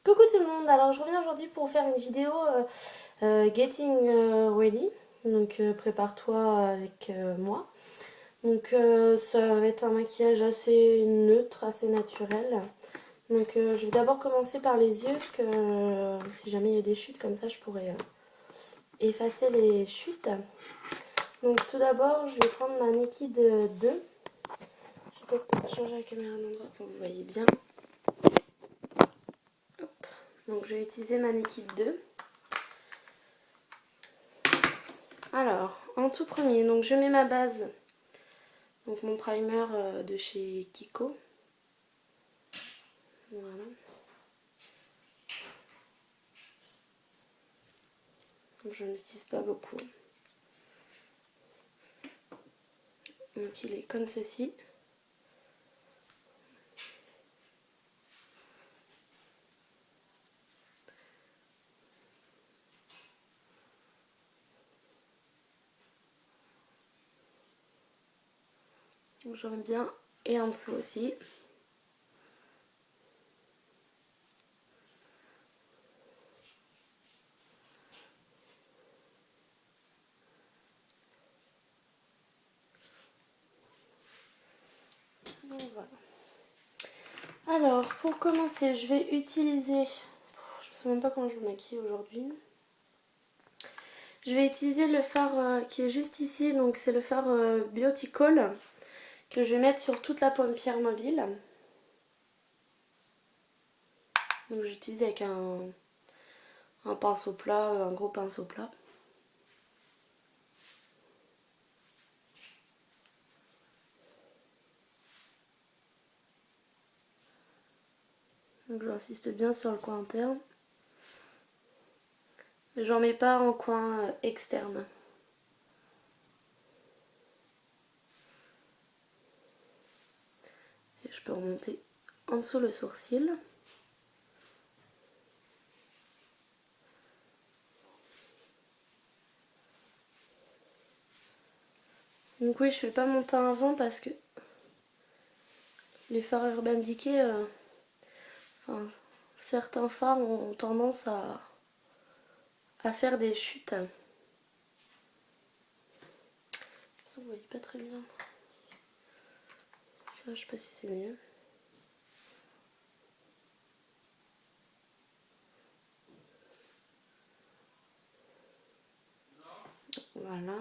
Coucou tout le monde, alors je reviens aujourd'hui pour faire une vidéo Getting Ready, donc prépare-toi avec moi. Donc ça va être un maquillage assez neutre, assez naturel. Donc je vais d'abord commencer par les yeux, parce que si jamais il y a des chutes comme ça, je pourrais effacer les chutes. Donc tout d'abord, je vais prendre ma Naked 2. Je vais peut-être changer la caméra d'endroit pour que vous voyez bien. Donc je vais utiliser ma Naked 2. Alors, en tout premier, donc je mets ma base, donc mon primer de chez Kiko. Voilà. Donc je n'utilise pas beaucoup. Donc il est comme ceci. Donc j'aime bien, et en dessous aussi. Donc voilà. Alors, pour commencer, je vais utiliser, je ne sais même pas comment je me maquille aujourd'hui. Je vais utiliser le fard qui est juste ici, donc c'est le fard Beauticol que je vais mettre sur toute la paupière mobile. Donc j'utilise avec un pinceau plat, un gros pinceau plat. Donc j'insiste bien sur le coin interne. J'en mets pas en coin externe. Et je peux remonter en dessous le sourcil. Donc oui, je fais pas mon teint avant parce que les fards Urban Decay, enfin, certains fards ont tendance à faire des chutes. Ça, vous voyez pas très bien. Ça, je sais pas si c'est mieux. Voilà.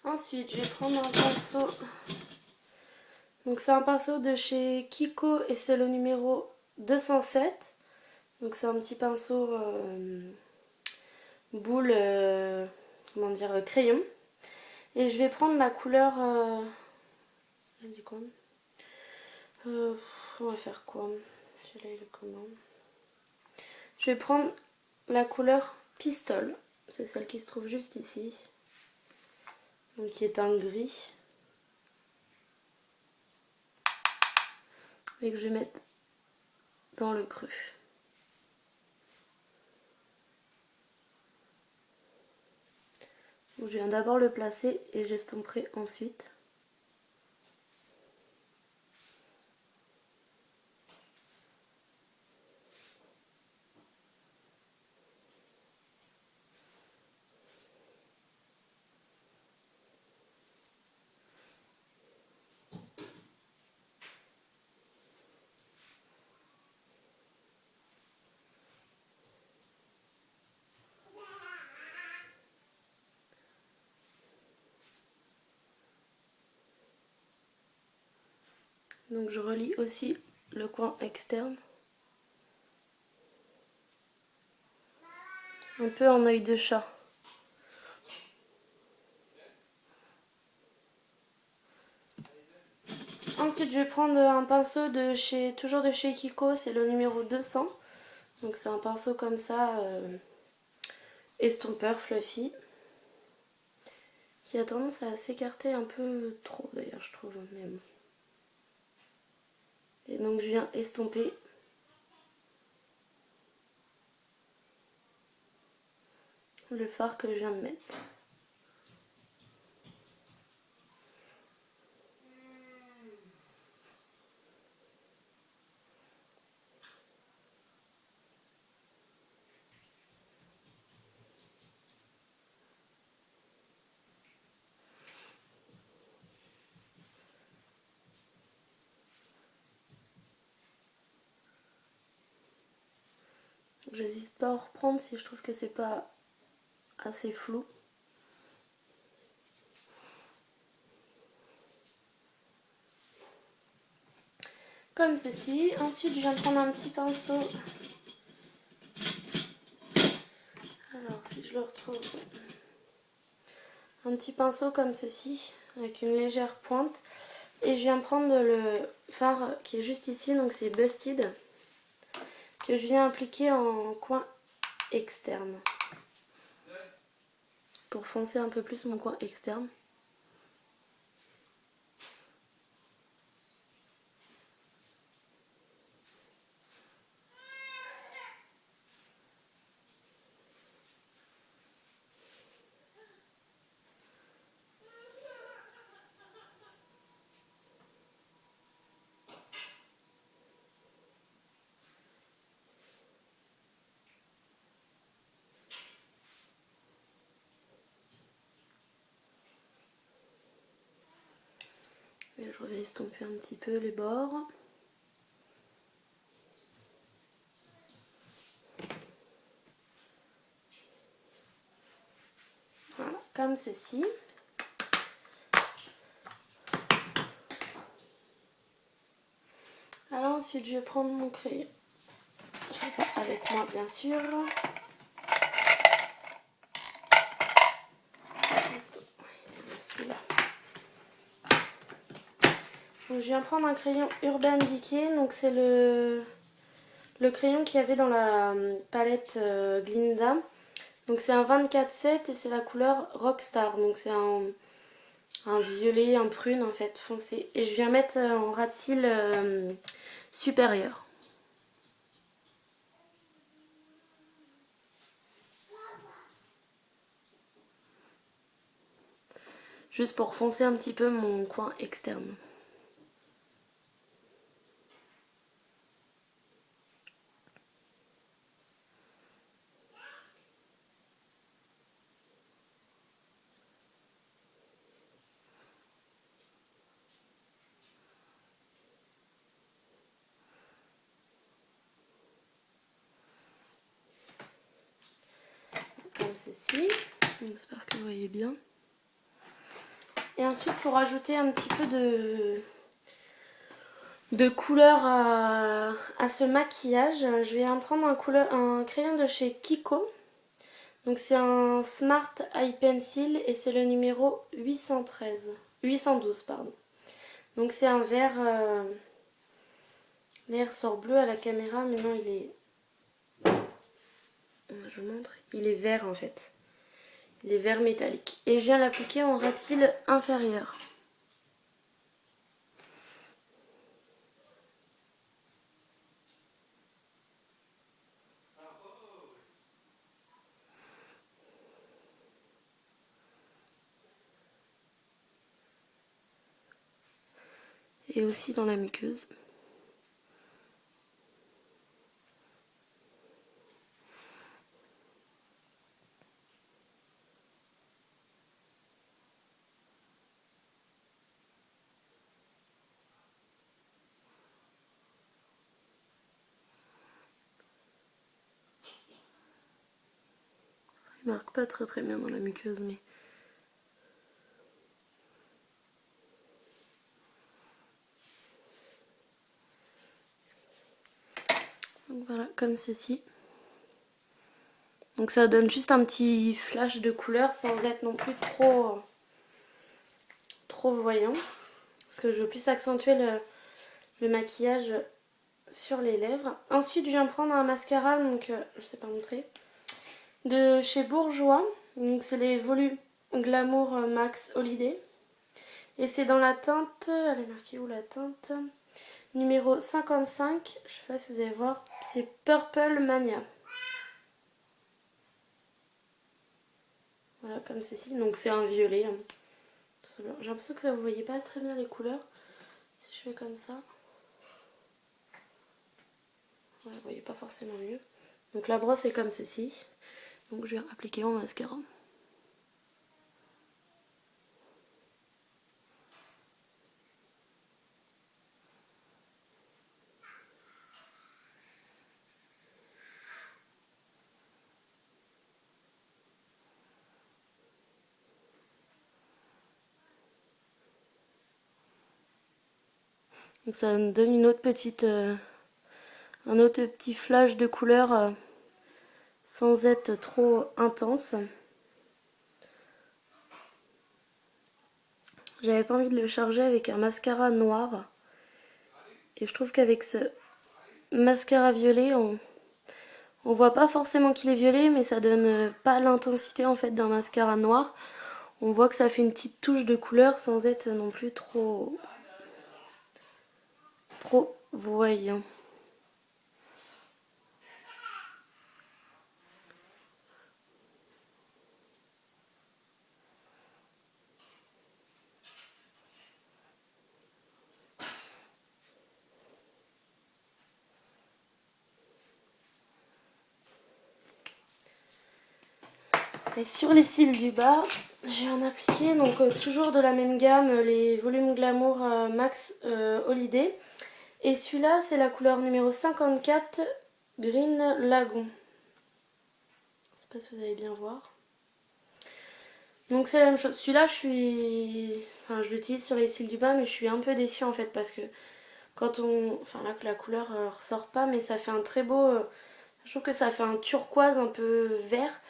Ensuite, je vais prendre un pinceau. Donc c'est un pinceau de chez Kiko et c'est le numéro 207. Donc c'est un petit pinceau boule, comment dire, crayon. Et je vais prendre la couleur... j'ai dit quoi on va faire quoi? J'ai là le comment. Je vais prendre la couleur Pistole. C'est celle qui se trouve juste ici. Donc qui est un gris. Et que je vais mettre dans le creux. Donc je viens d'abord le placer et j'estomperai ensuite. Donc je relie aussi le coin externe. Un peu en œil de chat. Ensuite je vais prendre un pinceau de chez, toujours de chez Kiko, c'est le numéro 200. Donc c'est un pinceau comme ça, estompeur, fluffy. Qui a tendance à s'écarter un peu trop d'ailleurs je trouve même. Et donc je viens estomper le fard que je viens de mettre. J'hésite pas à en reprendre si je trouve que c'est pas assez flou. Comme ceci. Ensuite, je viens prendre un petit pinceau. Alors, si je le retrouve. Un petit pinceau comme ceci, avec une légère pointe. Et je viens prendre le fard qui est juste ici, donc c'est Busted, que je viens appliquer en coin externe. Pour foncer un peu plus mon coin externe. Et je vais estomper un petit peu les bords. Voilà, comme ceci. Alors ensuite je vais prendre mon crayon. Je l'ai pas avec moi bien sûr. Celui-là. Donc je viens prendre un crayon Urban Decay. Donc c'est le crayon qu'il y avait dans la palette Glinda. Donc c'est un 24-7 et c'est la couleur Rockstar. Donc c'est un violet, un prune en fait foncé. Et je viens mettre en ras de cils supérieur. Juste pour foncer un petit peu mon coin externe. Comme ceci. J'espère que vous voyez bien. Et ensuite pour ajouter un petit peu de couleur à ce maquillage, je vais en prendre un crayon de chez Kiko. Donc c'est un Smart Eye Pencil et c'est le numéro 812 pardon. Donc c'est un vert, l'air sort bleu à la caméra mais non il est, je vous montre, il est vert en fait. Il est vert métallique. Et je viens l'appliquer en ras de cils inférieur. Et aussi dans la muqueuse. Il marque pas très bien dans la muqueuse mais... Donc voilà, comme ceci. Donc ça donne juste un petit flash de couleur sans être non plus trop voyant. Parce que je veux plus accentuer le maquillage sur les lèvres. Ensuite je viens prendre un mascara, donc je sais pas montrer, de chez Bourjois. Donc c'est les Volume Glamour Max Holiday. Et c'est dans la teinte, elle est marquée où la teinte? Numéro 55, je sais pas si vous allez voir, c'est Purple Mania. Voilà, comme ceci. Donc c'est un violet. J'ai l'impression que vous voyez pas très bien les couleurs. Si je fais comme ça. Ouais, vous voyez pas forcément mieux. Donc la brosse est comme ceci. Donc je vais appliquer mon mascara. Donc ça me donne une autre petite, un autre petit flash de couleur sans être trop intense. J'avais pas envie de le charger avec un mascara noir. Et je trouve qu'avec ce mascara violet, on voit pas forcément qu'il est violet, mais ça donne pas l'intensité en fait d'un mascara noir. On voit que ça fait une petite touche de couleur sans être non plus trop voyant. Et sur les cils du bas, j'ai en appliqué donc toujours de la même gamme, les volumes Glamour Max Holiday. Et celui-là, c'est la couleur numéro 54, Green Lagoon. Je sais pas si vous allez bien voir. Donc c'est la même chose. Celui-là, je l'utilise sur les cils du bas, mais je suis un peu déçue en fait parce que quand on... Enfin là, que la couleur ressort pas, mais ça fait un très beau... je trouve que ça fait un turquoise un peu vert.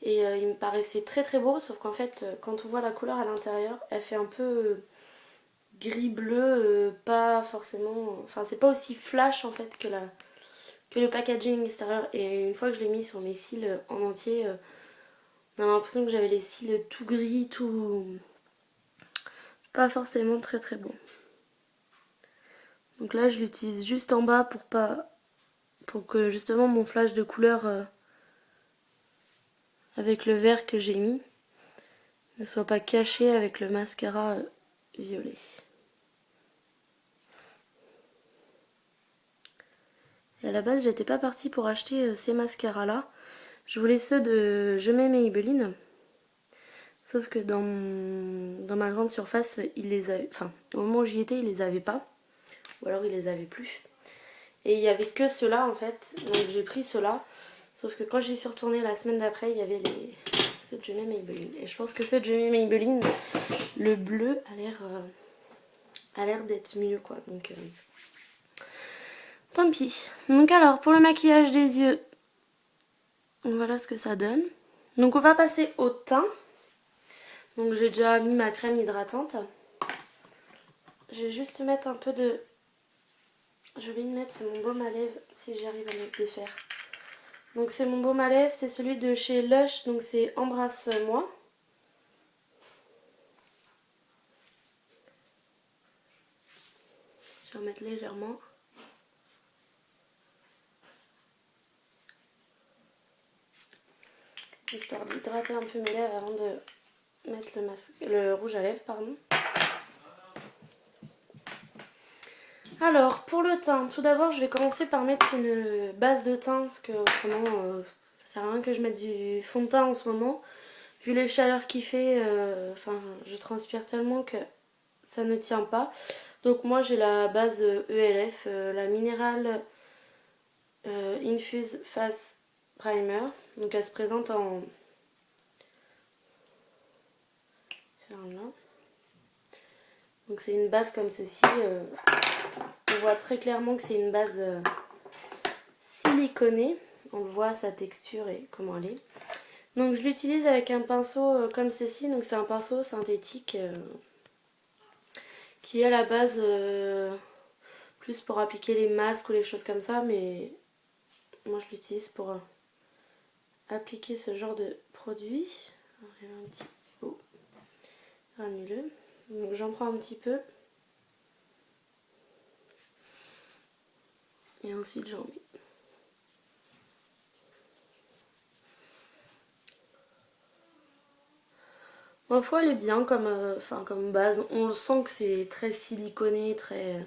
Et il me paraissait très très beau, sauf qu'en fait, quand on voit la couleur à l'intérieur, elle fait un peu gris-bleu, pas forcément... Enfin, c'est pas aussi flash en fait que le packaging extérieur. Et une fois que je l'ai mis sur mes cils en entier, on a l'impression que j'avais les cils tout gris, tout... pas forcément très très beau. Donc là, je l'utilise juste en bas pour que justement mon flash de couleur avec le vert que j'ai mis ne soit pas caché avec le mascara violet. Et à la base, j'étais pas partie pour acheter ces mascaras là. Je voulais ceux de Je mets Maybelline. Sauf que dans ma grande surface, ils les avaient. Enfin, au moment où j'y étais, ils les avaient pas. Ou alors ils les avaient plus. Et il y avait que ceux-là en fait. Donc j'ai pris ceux-là. Sauf que quand j'y suis retournée la semaine d'après, il y avait ceux de Je mets Maybelline. Et je pense que ceux de Je mets Maybelline, le bleu a l'air d'être mieux quoi. Donc tant pis. Donc alors, pour le maquillage des yeux, voilà ce que ça donne. Donc on va passer au teint. Donc j'ai déjà mis ma crème hydratante. Je vais juste mettre un peu de... Je vais mettre mon baume à lèvres si j'arrive à le défaire. Donc c'est mon baume à lèvres, c'est celui de chez Lush, donc c'est Embrasse-moi. Je vais en mettre légèrement. Histoire d'hydrater un peu mes lèvres avant de mettre le rouge à lèvres, pardon. Alors, pour le teint, tout d'abord, je vais commencer par mettre une base de teint, parce que autrement, ça sert à rien que je mette du fond de teint en ce moment. Vu les chaleurs qu'il fait, je transpire tellement que ça ne tient pas. Donc moi, j'ai la base ELF, la Mineral Infuse Face Primer. Donc elle se présente en... Donc c'est une base comme ceci. On voit très clairement que c'est une base siliconée. On le voit, sa texture et comment elle est. Donc je l'utilise avec un pinceau comme ceci. Donc c'est un pinceau synthétique qui est à la base plus pour appliquer les masques ou les choses comme ça. Mais moi je l'utilise pour appliquer ce genre de produit. Un petit peu granuleux. Donc j'en prends un petit peu. Et ensuite j'en mets. Ma foi, elle est bien comme base. On sent que c'est très siliconé, très...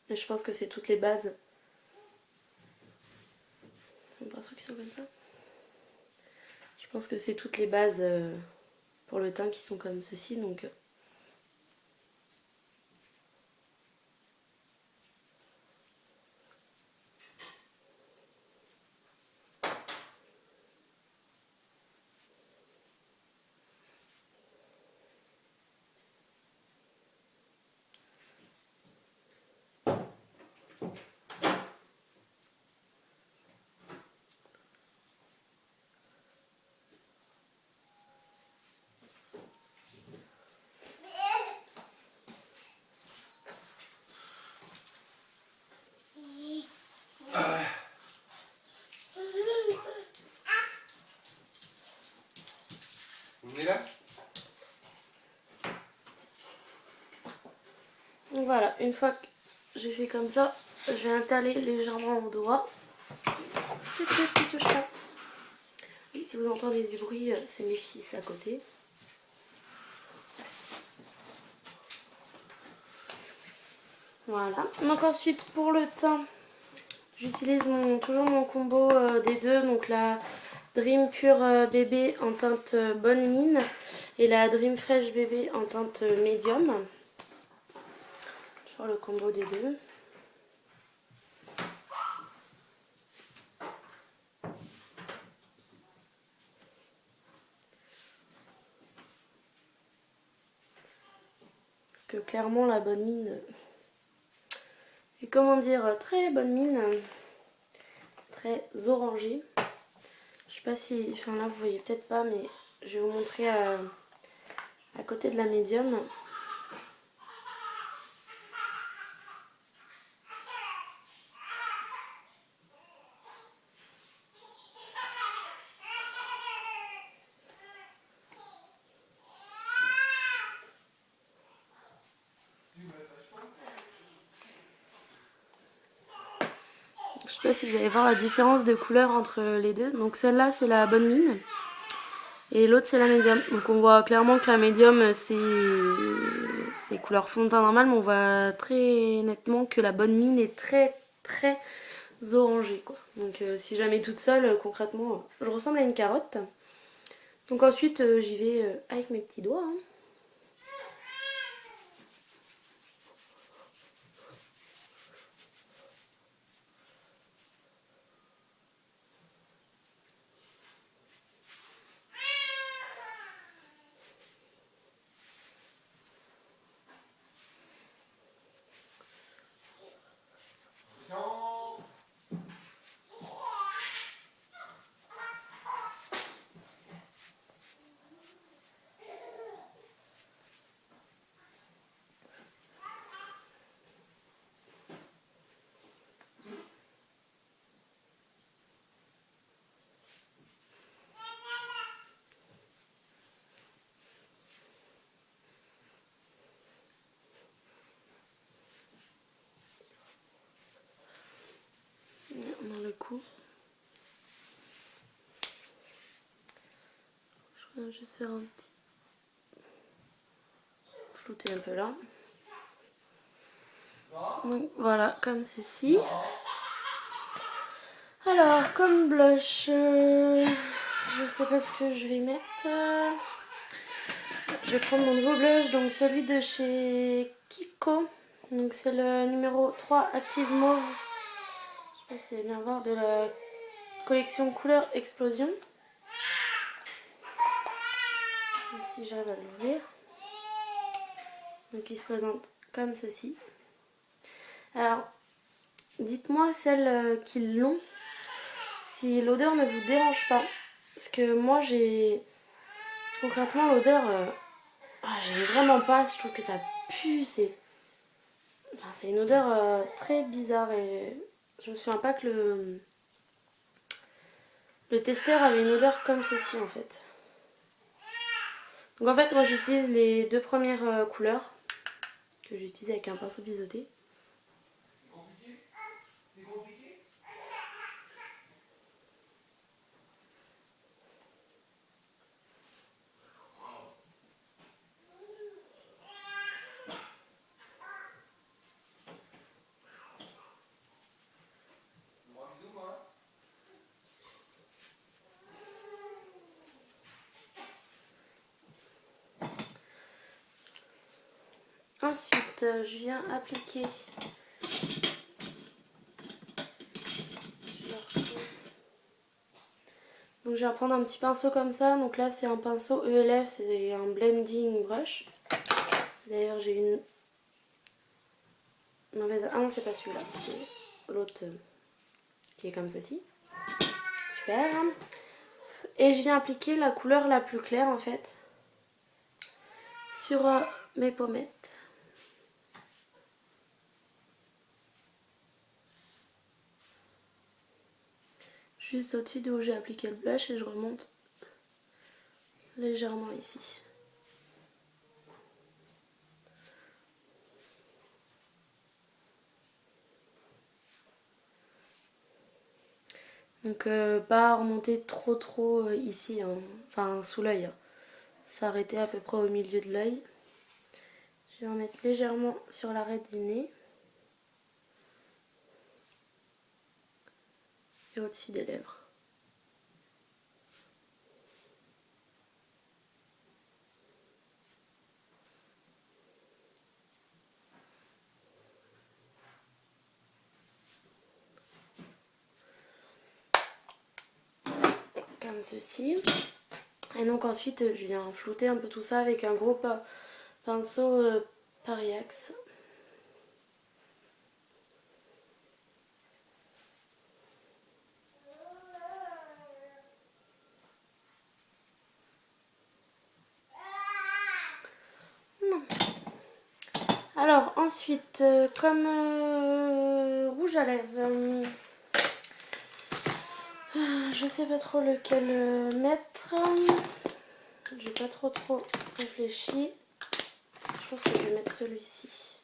Mais je pense que c'est toutes les bases. C'est un pinceau qui sont comme ça. Je pense que c'est toutes les bases pour le teint qui sont comme ceci, donc... On est là? Donc voilà, une fois que j'ai fait comme ça, je vais étaler légèrement mon doigt. Et si vous entendez du bruit, c'est mes fils à côté. Voilà. Donc ensuite pour le teint, j'utilise toujours mon combo des deux, donc la Dream Pure bébé en teinte bonne mine et la Dream Fresh bébé en teinte médium. Toujours le combo des deux. Parce que clairement la bonne mine est, comment dire, très bonne mine, très orangée. Je sais pas si, enfin là vous voyez peut-être pas, mais je vais vous montrer à côté de la médium. Je sais pas si vous allez voir la différence de couleur entre les deux. Donc celle-là c'est la bonne mine et l'autre c'est la médium. Donc on voit clairement que la médium c'est couleur fond de teint normal, mais on voit très nettement que la bonne mine est très orangée quoi. Donc si je la mets toute seule, concrètement je ressemble à une carotte. Donc ensuite j'y vais avec mes petits doigts. Hein. Dans le cou. Je vais juste faire un petit flouter un peu là. Donc voilà, comme ceci. Alors, comme blush, je sais pas ce que je vais mettre. Je vais prendre mon nouveau blush, donc celui de chez Kiko. Donc c'est le numéro 3 Active Mauve. Je sais pas si c'est bien voir, de la collection Couleur Explosion. Donc si j'arrive à l'ouvrir. Donc il se présente comme ceci. Alors, dites-moi celles qui l'ont, si l'odeur ne vous dérange pas. Parce que moi j'ai... Concrètement l'odeur, j'aime vraiment pas, je trouve que ça pue, c'est une odeur très bizarre et je me souviens pas que le testeur avait une odeur comme ceci en fait. Donc en fait moi j'utilise les deux premières couleurs que j'utilise avec un pinceau biseauté. Ensuite, je viens appliquer donc je vais prendre un petit pinceau comme ça. Donc là c'est un pinceau ELF, c'est un blending brush. D'ailleurs j'ai Ah non, c'est pas celui-là, c'est l'autre qui est comme ceci. Super. Et je viens appliquer la couleur la plus claire en fait sur mes pommettes. Juste au-dessus d'où j'ai appliqué le blush et je remonte légèrement ici. Donc pas remonter trop ici, hein. Enfin sous l'œil. Hein. S'arrêter à peu près au milieu de l'œil. Je vais en mettre légèrement sur l'arête du nez. Et au-dessus des lèvres. Comme ceci. Et donc ensuite je viens flouter un peu tout ça avec un gros pinceau Pariax. Alors ensuite, comme rouge à lèvres, je sais pas trop lequel mettre. J'ai pas trop réfléchi. Je pense que je vais mettre celui-ci.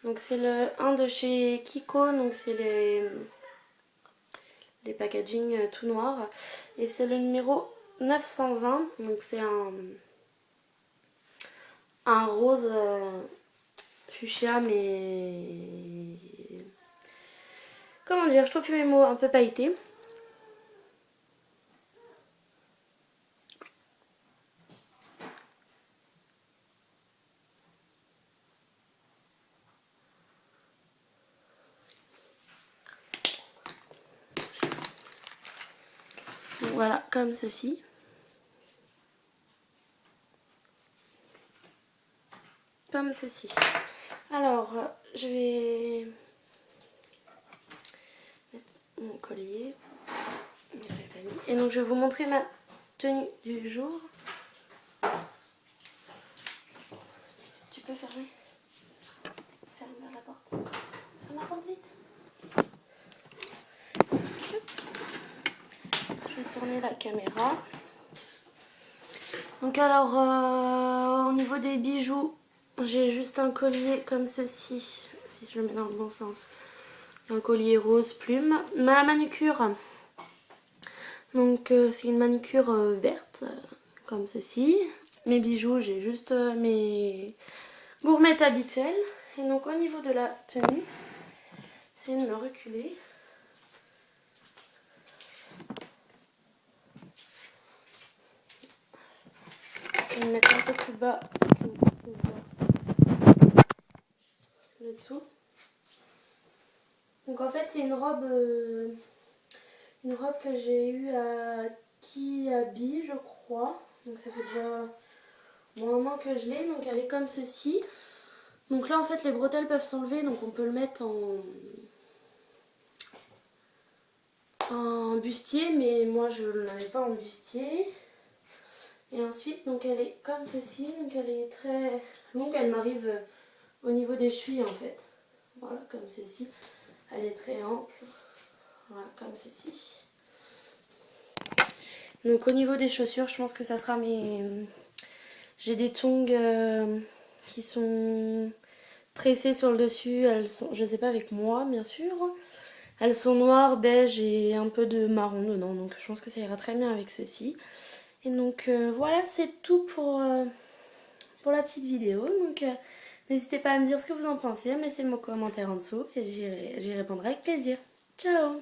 Donc c'est le 1 de chez Kiko, donc c'est les packaging tout noirs. Et c'est le numéro 920, donc c'est un rose fuchsia, mais comment dire, je trouve plus mes mots, un peu pailleté. Donc voilà, comme ceci. Comme ceci. Alors, je vais mettre mon collier. Et donc, je vais vous montrer ma tenue du jour. Tu peux fermer. Ferme la porte. Ferme la porte vite. Je vais tourner la caméra. Donc alors, au niveau des bijoux, j'ai juste un collier comme ceci. Si je le mets dans le bon sens. Un collier rose plume. Ma manucure, donc c'est une manucure verte, comme ceci. Mes bijoux, j'ai juste mes gourmettes habituelles. Et donc au niveau de la tenue, c'est de me reculer. Je vais me mettre un peu plus bas le dessous. Donc en fait c'est une robe que j'ai eue à Kiabi je crois. Donc ça fait déjà un moment que je l'ai. Donc elle est comme ceci. Donc là en fait les bretelles peuvent s'enlever, donc on peut le mettre en bustier, mais moi je ne l'avais pas en bustier. Et ensuite donc elle est comme ceci, donc elle est très longue, elle m'arrive au niveau des chevilles en fait. Voilà, comme ceci. Elle est très ample. Voilà, comme ceci. Donc au niveau des chaussures, je pense que ça sera mes... J'ai des tongs qui sont tressées sur le dessus. Elles sont, je sais pas avec moi bien sûr. Elles sont noires, beige et un peu de marron dedans. Donc je pense que ça ira très bien avec ceci. Et donc voilà, c'est tout pour la petite vidéo. Donc n'hésitez pas à me dire ce que vous en pensez, à me laisser vos commentaires en dessous et j'y répondrai avec plaisir. Ciao!